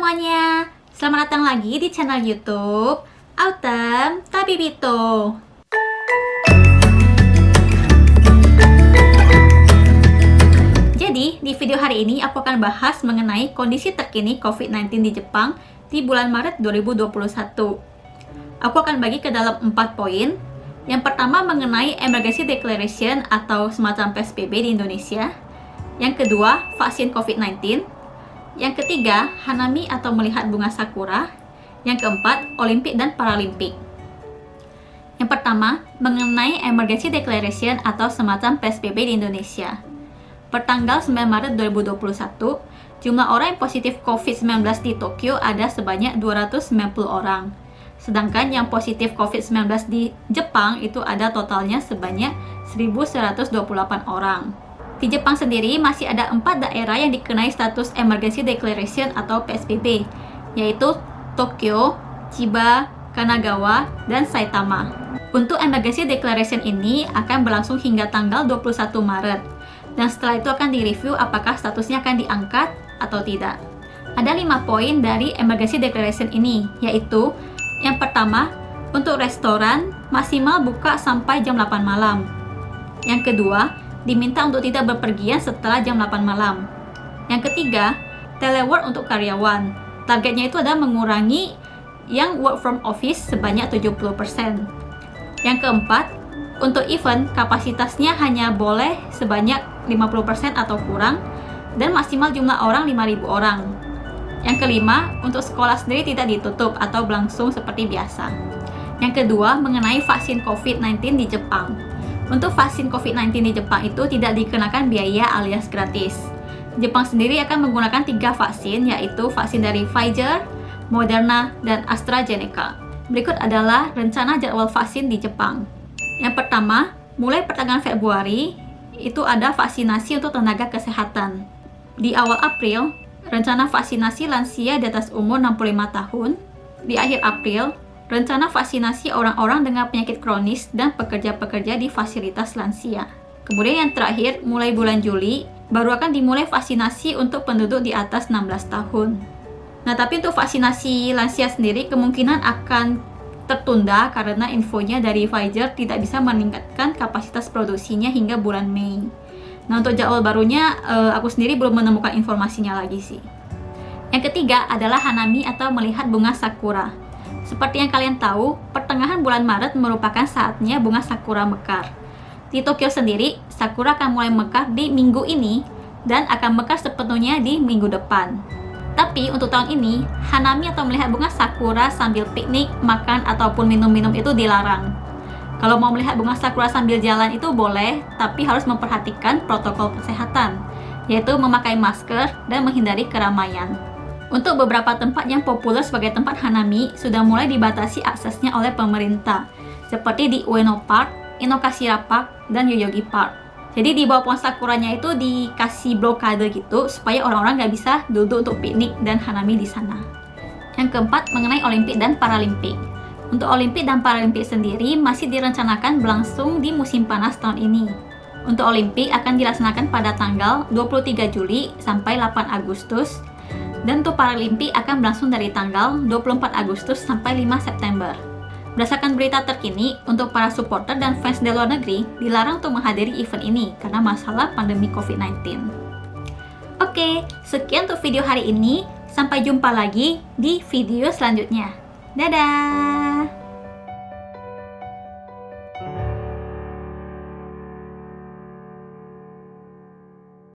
semuanya, selamat datang lagi di channel YouTube Autumn Tabibito. Jadi, di video hari ini aku akan bahas mengenai kondisi terkini COVID-19 di Jepang di bulan Maret 2021. Aku akan bagi ke dalam 4 poin. Yang pertama mengenai Emergency Declaration atau semacam PSBB di Indonesia. Yang kedua, vaksin COVID-19. Yang ketiga, Hanami atau melihat bunga sakura. Yang keempat, Olimpik dan Paralimpik. Yang pertama, mengenai Emergency Declaration atau semacam PSBB di Indonesia. Pertanggal 9 Maret 2021, jumlah orang yang positif COVID-19 di Tokyo ada sebanyak 290 orang. Sedangkan yang positif COVID-19 di Jepang itu ada totalnya sebanyak 1.128 orang. Di Jepang sendiri masih ada 4 daerah yang dikenai status Emergency Declaration atau PSBB, yaitu Tokyo, Chiba, Kanagawa, dan Saitama. Untuk Emergency Declaration ini akan berlangsung hingga tanggal 21 Maret, dan setelah itu akan direview apakah statusnya akan diangkat atau tidak. Ada 5 poin dari Emergency Declaration ini, yaitu yang pertama, untuk restoran maksimal buka sampai jam 8 malam. Yang kedua, diminta untuk tidak berpergian setelah jam 8 malam. Yang ketiga, telework untuk karyawan. Targetnya itu adalah mengurangi yang work from office sebanyak 70%. Yang keempat, untuk event kapasitasnya hanya boleh sebanyak 50% atau kurang dan maksimal jumlah orang 5.000 orang. Yang kelima, untuk sekolah sendiri tidak ditutup atau berlangsung seperti biasa. Yang kedua, mengenai vaksin COVID-19 di Jepang. Untuk vaksin COVID-19 di Jepang itu tidak dikenakan biaya alias gratis. Jepang sendiri akan menggunakan 3 vaksin, yaitu vaksin dari Pfizer, Moderna, dan AstraZeneca. Berikut adalah rencana jadwal vaksin di Jepang. Yang pertama, mulai pertengahan Februari, itu ada vaksinasi untuk tenaga kesehatan. Di awal April, rencana vaksinasi lansia di atas umur 65 tahun. Di akhir April, rencana vaksinasi orang-orang dengan penyakit kronis dan pekerja-pekerja di fasilitas lansia. Kemudian yang terakhir, mulai bulan Juli, baru akan dimulai vaksinasi untuk penduduk di atas 16 tahun. Nah, tapi untuk vaksinasi lansia sendiri kemungkinan akan tertunda karena infonya dari Pfizer tidak bisa meningkatkan kapasitas produksinya hingga bulan Mei. Nah, untuk jadwal barunya, aku sendiri belum menemukan informasinya lagi sih. Yang ketiga adalah Hanami atau melihat bunga sakura. Seperti yang kalian tahu, pertengahan bulan Maret merupakan saatnya bunga sakura mekar. Di Tokyo sendiri, sakura akan mulai mekar di minggu ini dan akan mekar sepenuhnya di minggu depan. Tapi untuk tahun ini, Hanami atau melihat bunga sakura sambil piknik, makan, ataupun minum-minum itu dilarang. Kalau mau melihat bunga sakura sambil jalan itu boleh, tapi harus memperhatikan protokol kesehatan, yaitu memakai masker dan menghindari keramaian. Untuk beberapa tempat yang populer sebagai tempat Hanami sudah mulai dibatasi aksesnya oleh pemerintah, seperti di Ueno Park, Inokashira Park, dan Yoyogi Park. Jadi di bawah pohon sakuranya itu dikasih blokade gitu, supaya orang-orang nggak bisa duduk untuk piknik dan Hanami di sana. Yang keempat, mengenai Olimpik dan Paralimpik. Untuk Olimpik dan Paralimpik sendiri masih direncanakan berlangsung di musim panas tahun ini. Untuk Olimpik akan dilaksanakan pada tanggal 23 Juli sampai 8 Agustus, dan untuk Paralimpik akan berlangsung dari tanggal 24 Agustus sampai 5 September. Berdasarkan berita terkini, untuk para supporter dan fans di luar negeri dilarang untuk menghadiri event ini karena masalah pandemi COVID-19. Oke, sekian untuk video hari ini. Sampai jumpa lagi di video selanjutnya. Dadah!